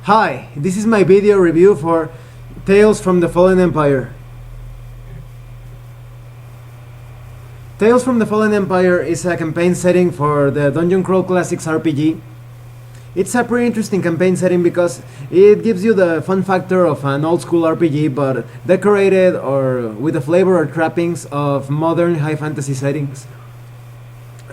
Hi, this is my video review for Tales from the Fallen Empire. Tales from the Fallen Empire is a campaign setting for the Dungeon Crawl Classics RPG. It's a pretty interesting campaign setting because it gives you the fun factor of an old school RPG but decorated or with the flavor or trappings of modern high fantasy settings.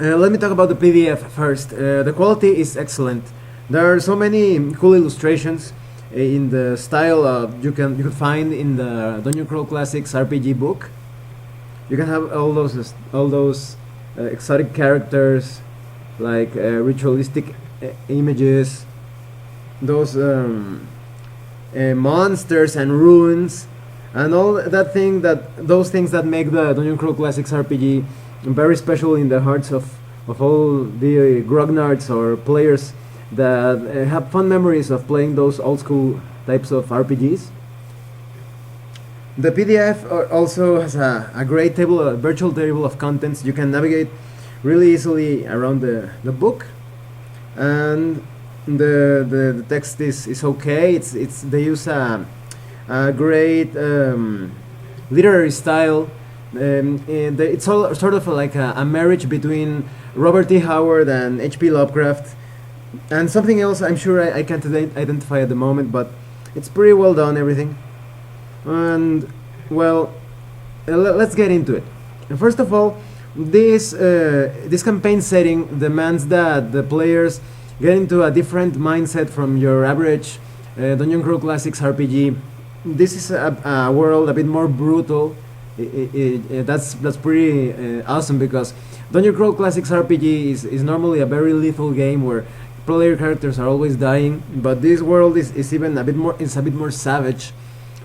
Let me talk about the PDF first. The quality is excellent. There are so many cool illustrations in the style you could find in the Dungeon Crawl Classics RPG book. You can have all those exotic characters, like ritualistic images, those monsters and runes, and those things that make the Dungeon Crawl Classics RPG very special in the hearts of all the grognards or players that have fun memories of playing those old school types of RPGs. The PDF also has a great table, a virtual table of contents. You can navigate really easily around the book, and the text is okay. They use a great literary style. It's sort of like a marriage between Robert T. Howard and H.P. Lovecraft. And something else I'm sure I can't identify at the moment, but it's pretty well done, everything. And, well, let's get into it. First of all, this campaign setting demands that the players get into a different mindset from your average Dungeon Crawl Classics RPG. This is a world a bit more brutal. That's pretty awesome, because Dungeon Crawl Classics RPG is normally a very lethal game where player characters are always dying, but this world is even a bit more savage.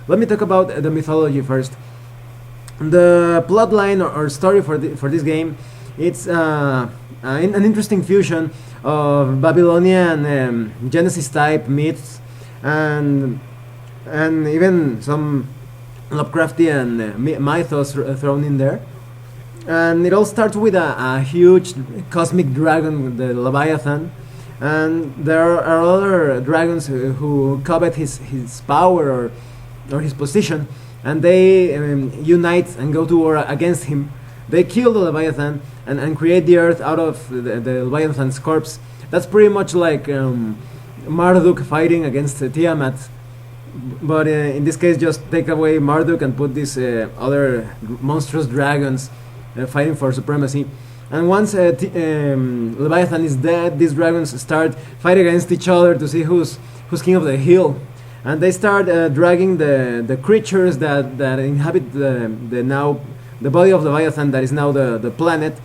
Let me talk about the mythology first. The plotline or story for this game, it's an interesting fusion of Babylonian Genesis type myths and even some Lovecraftian mythos thrown in there. And it all starts with a huge cosmic dragon, the Leviathan. And there are other dragons who covet his power or his position, and they unite and go to war against him. They kill the Leviathan and create the earth out of the Leviathan's corpse. That's pretty much like Marduk fighting against Tiamat, but in this case just take away Marduk and put these other monstrous dragons fighting for supremacy. And once Leviathan is dead, these dragons start fighting against each other to see who's king of the hill. And they start dragging the creatures that inhabit the body of Leviathan, that is now the planet,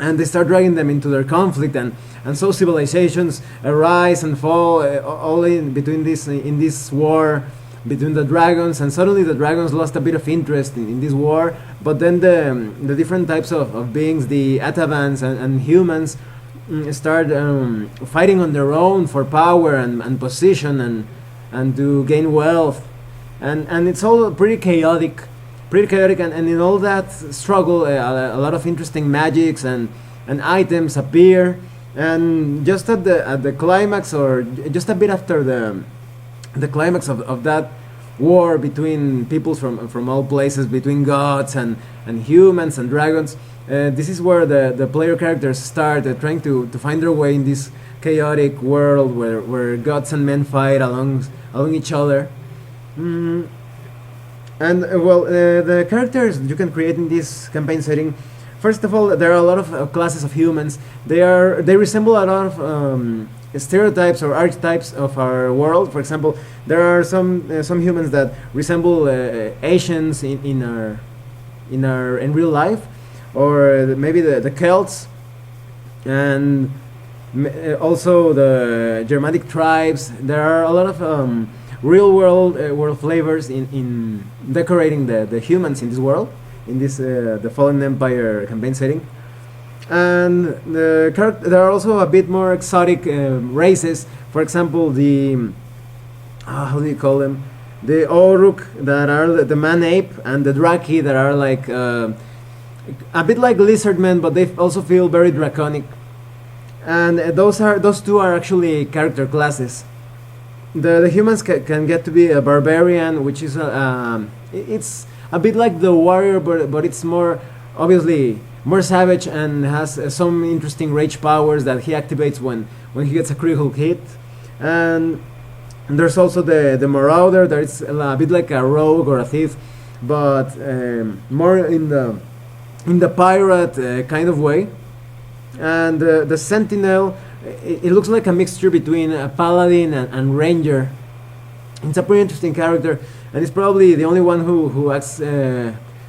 and they start dragging them into their conflict, and so civilizations rise and fall all in between in this war between the dragons. And suddenly the dragons lost a bit of interest in this war, but then the different types of beings, the Atavans and humans, start fighting on their own for power and position and to gain wealth, and it's all pretty chaotic, and in all that struggle a lot of interesting magics and items appear. And just at the climax, or just a bit after the climax of that war between peoples from all places, between gods and humans and dragons, this is where the player characters start trying to find their way in this chaotic world where gods and men fight along each other. And the characters you can create in this campaign setting, first of all, there are a lot of classes of humans. They resemble a lot of stereotypes or archetypes of our world. For example, there are some humans that resemble Asians in real life, or maybe the Celts, and also the Germanic tribes. There are a lot of real world flavors in decorating the humans in this world, in this the Fallen Empire campaign setting. And there are also a bit more exotic races. For example, the how do you call them? The Oruk, that are the man ape, and the Draki, that are like a bit like lizard men, but they also feel very draconic. And those two are actually character classes. the humans can get to be a barbarian, which is it's a bit like the warrior, but it's more obviously more savage and has some interesting rage powers that he activates when he gets a critical hit. And there's also the marauder that is a bit like a rogue or a thief, but more in the pirate kind of way. And the sentinel, it looks like a mixture between a paladin and ranger. It's a pretty interesting character, and it's probably the only one who acts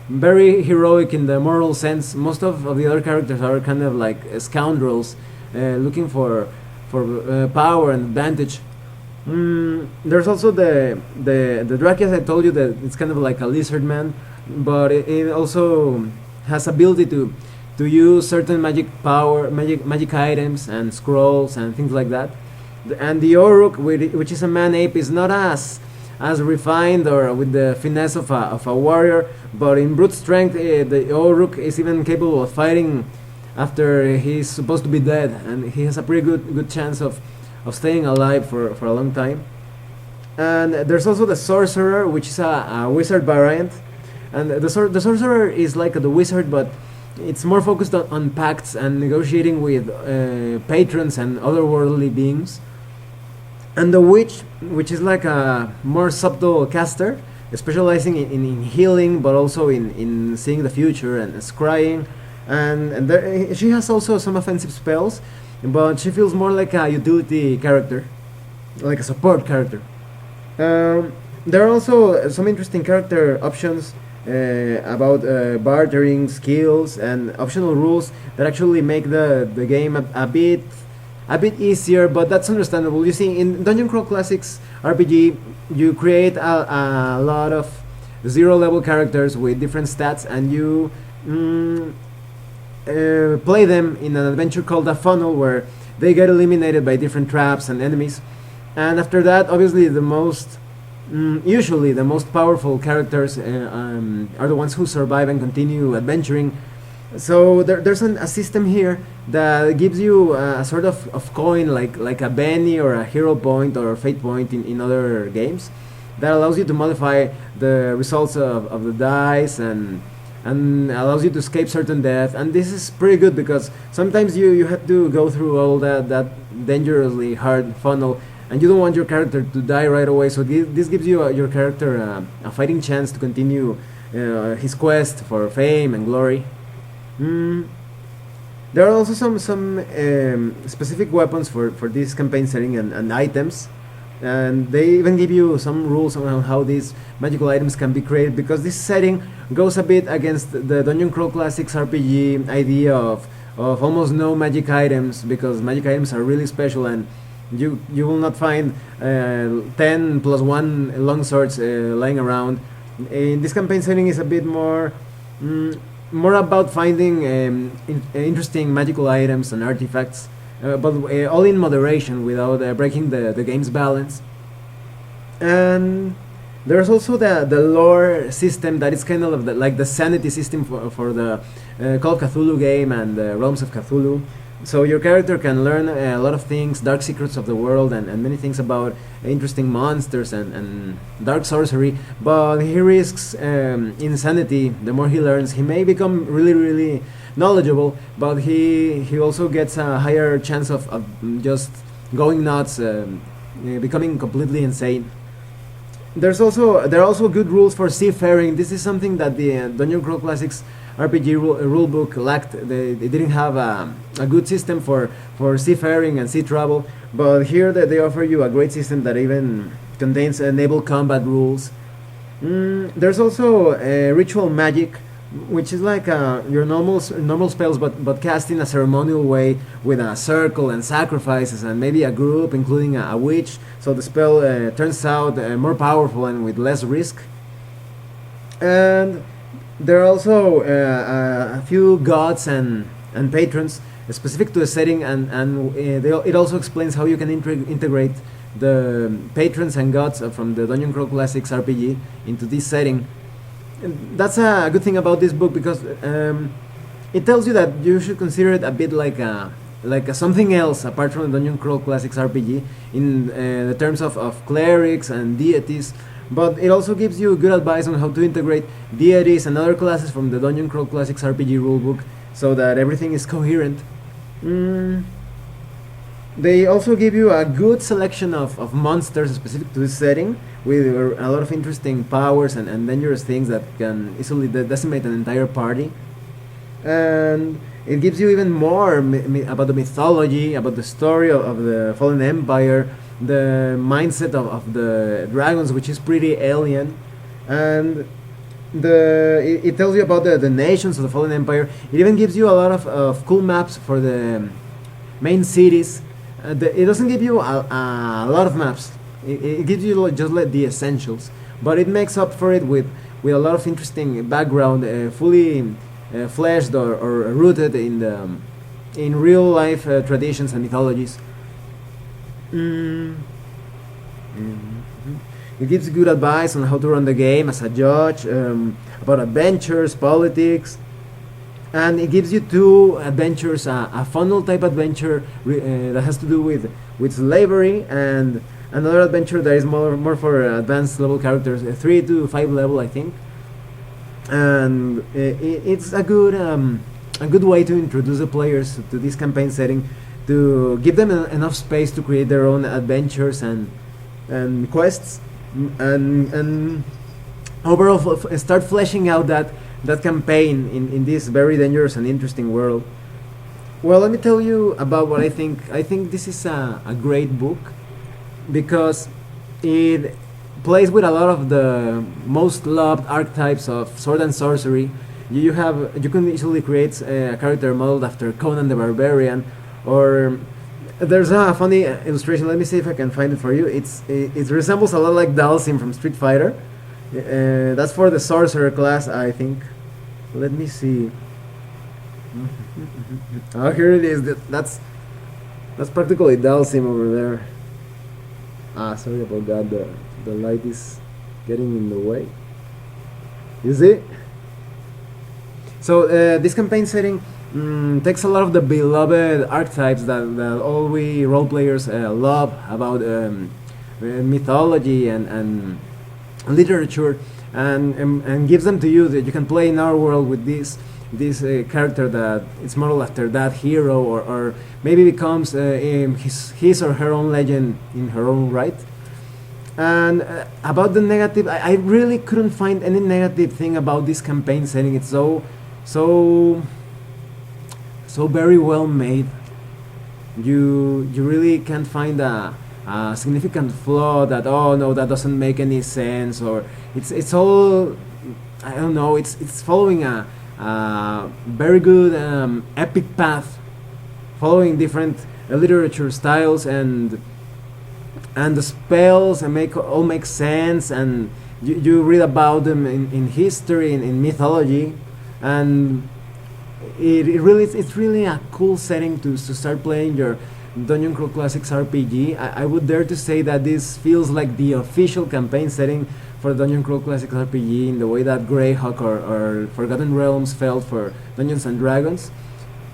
very heroic in the moral sense. Most of the other characters are kind of like scoundrels, looking for power and advantage. There's also the Draki, as I told you, that it's kind of like a lizard man, but it also has ability to use certain magic items and scrolls and things like that. And the Oruk, which is a man ape, is not as refined or with the finesse of a warrior, but in brute strength, the Oruk is even capable of fighting after he's supposed to be dead, and he has a pretty good chance of staying alive for a long time. And there's also the sorcerer, which is a wizard variant, and the sorcerer is like the wizard, but it's more focused on pacts and negotiating with patrons and otherworldly beings. And the witch, which is like a more subtle caster, specializing in healing, but also in seeing the future and scrying. And she has also some offensive spells, but she feels more like a utility character, like a support character. There are also some interesting character options about bartering skills and optional rules that actually make the game a bit easier, but that's understandable. You see, in Dungeon Crawl Classics RPG, you create a lot of zero level characters with different stats, and you play them in an adventure called a funnel, where they get eliminated by different traps and enemies. And after that, obviously, usually the most powerful characters are the ones who survive and continue adventuring. So there's a system here that gives you a sort of coin, like a Benny or a hero point or a fate point in other games, that allows you to modify the results of the dice and allows you to escape certain death. And this is pretty good because sometimes you have to go through all that dangerously hard funnel, and you don't want your character to die right away. So this gives you your character a fighting chance to continue his quest for fame and glory. There are also some specific weapons for this campaign setting and items, and they even give you some rules on how these magical items can be created, because this setting goes a bit against the Dungeon Crawl Classics RPG idea of almost no magic items, because magic items are really special, and you will not find 10 plus 1 long swords lying around. In this campaign setting is a bit more about finding interesting magical items and artifacts, but all in moderation, without breaking the game's balance. And there's also the lore system that is kind of like the sanity system for the Call of Cthulhu game and the Realms of Cthulhu. So your character can learn a lot of things, dark secrets of the world, and many things about interesting monsters and dark sorcery, but he risks insanity. The more he learns, he may become really knowledgeable, but he also gets a higher chance of just going nuts, becoming completely insane. There are also good rules for seafaring. This is something that the Dungeon Crawl Classics RPG rulebook lacked. They didn't have a good system for seafaring and sea travel, but here they offer you a great system that even contains naval combat rules. There's also ritual magic, which is like your normal spells, but cast in a ceremonial way, with a circle and sacrifices and maybe a group, including a witch, so the spell turns out more powerful and with less risk. And there are also a few gods and patrons specific to the setting, and it also explains how you can integrate the patrons and gods from the Dungeon Crawl Classics RPG into this setting. And that's a good thing about this book, because it tells you that you should consider it a bit like a like something else apart from the Dungeon Crawl Classics RPG in the terms of clerics and deities, but it also gives you good advice on how to integrate deities and other classes from the Dungeon Crawl Classics RPG rulebook so that everything is coherent. They also give you a good selection of monsters specific to this setting, with a lot of interesting powers and dangerous things that can easily decimate an entire party. And it gives you even more about the mythology, about the story of the fallen empire, the mindset of the dragons, which is pretty alien, and it tells you about the nations of the fallen empire. It even gives you a lot of cool maps for the main cities. It doesn't give you a lot of maps. It gives you just like the essentials, but it makes up for it with a lot of interesting background, fully fleshed or rooted in real life traditions and mythologies. It gives good advice on how to run the game as a judge, about adventures, politics, and it gives you two adventures: a funnel type adventure that has to do with slavery, and another adventure that is more for advanced level characters, 3 to 5 level, I think. And it's a good way to introduce the players to this campaign setting, to give them enough space to create their own adventures and quests, and overall start fleshing out that campaign in this very dangerous and interesting world. Well, let me tell you about what I think. I think this is a great book because it plays with a lot of the most loved archetypes of sword and sorcery. You can easily create a character modeled after Conan the Barbarian, or there's a funny illustration. Let me see if I can find it for you. It resembles a lot like Dalsim from Street Fighter. That's for the sorcerer class, I think. Let me see. Oh, here it is. That's practically Dalsim over there. Sorry about that. The light is getting in the way. You see? So this campaign setting takes a lot of the beloved archetypes that all we role players love about mythology and literature, and gives them to you that you can play in our world with this character that is modeled after that hero, or maybe becomes his or her own legend in her own right. And about the negative, I really couldn't find any negative thing about this campaign setting. It's so very well made. You really can't find a significant flaw that, oh no, that doesn't make any sense, or it's all, I don't know, it's following a very good epic path, following different literature styles, and the spells all make sense, and you read about them in history, in mythology, and it's really a cool setting to start playing your Dungeon Crawl Classics RPG. I would dare to say that this feels like the official campaign setting for Dungeon Crawl Classics RPG, in the way that Greyhawk or Forgotten Realms felt for Dungeons and Dragons.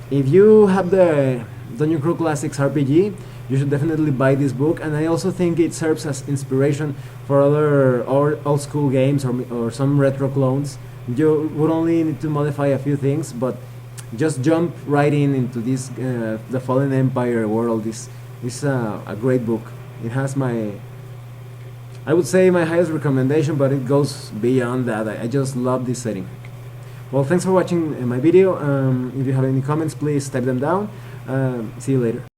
If you have the Dungeon Crawl Classics RPG, you should definitely buy this book, and I also think it serves as inspiration for other old school games or some retro clones. You would only need to modify a few things, but just jump right into this the Fallen Empire world. This is a great book. It has I would say my highest recommendation, but it goes beyond that. I just love this setting. Well, thanks for watching my video. If you have any comments, please type them down. See you later.